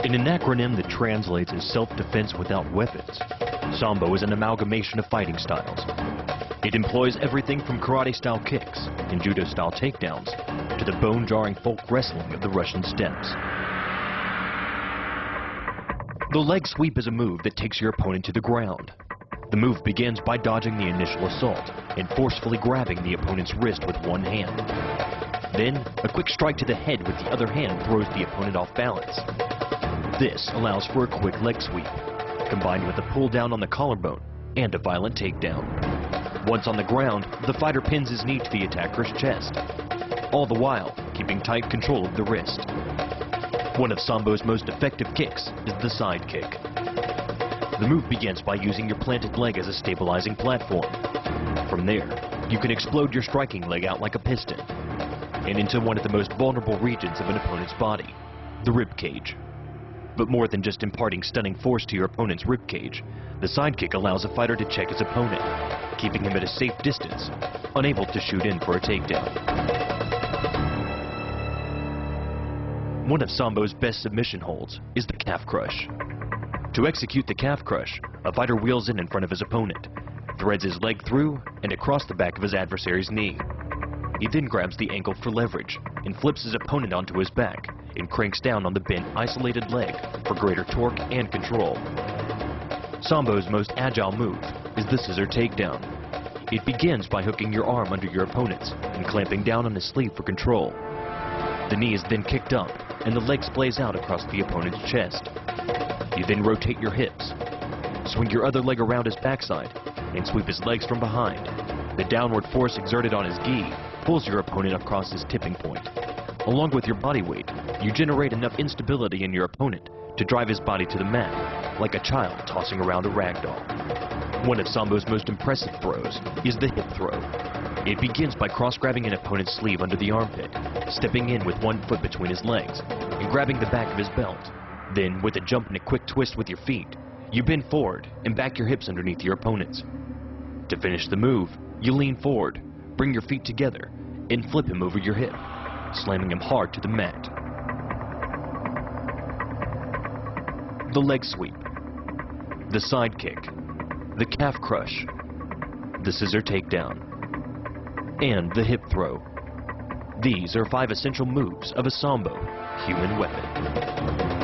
In an acronym that translates as self-defense without weapons, Sambo is an amalgamation of fighting styles. It employs everything from karate-style kicks and judo-style takedowns to the bone-jarring folk wrestling of the Russian steppes. The leg sweep is a move that takes your opponent to the ground. The move begins by dodging the initial assault and forcefully grabbing the opponent's wrist with one hand. Then, a quick strike to the head with the other hand throws the opponent off balance. This allows for a quick leg sweep, combined with a pull down on the collarbone and a violent takedown. Once on the ground, the fighter pins his knee to the attacker's chest, all the while keeping tight control of the wrist. One of Sambo's most effective kicks is the side kick. The move begins by using your planted leg as a stabilizing platform. From there, you can explode your striking leg out like a piston and into one of the most vulnerable regions of an opponent's body, the rib cage. But more than just imparting stunning force to your opponent's rib cage, the side kick allows a fighter to check his opponent, keeping him at a safe distance, unable to shoot in for a takedown. One of Sambo's best submission holds is the calf crush. To execute the calf crush, a fighter wheels in front of his opponent, threads his leg through and across the back of his adversary's knee. He then grabs the ankle for leverage and flips his opponent onto his back and cranks down on the bent, isolated leg for greater torque and control. Sambo's most agile move is the scissor takedown. It begins by hooking your arm under your opponent's and clamping down on his sleeve for control. The knee is then kicked up and the leg splays out across the opponent's chest. You then rotate your hips, swing your other leg around his backside, and sweep his legs from behind. The downward force exerted on his gi pulls your opponent across his tipping point. Along with your body weight, you generate enough instability in your opponent to drive his body to the mat, like a child tossing around a rag doll. One of Sambo's most impressive throws is the hip throw. It begins by cross-grabbing an opponent's sleeve under the armpit, stepping in with one foot between his legs, and grabbing the back of his belt. Then, with a jump and a quick twist with your feet, you bend forward and back your hips underneath your opponent's. To finish the move, you lean forward, bring your feet together, and flip him over your hip, slamming him hard to the mat. The leg sweep, the side kick, the calf crush, the scissor takedown, and the hip throw. These are 5 essential moves of a Sambo human weapon.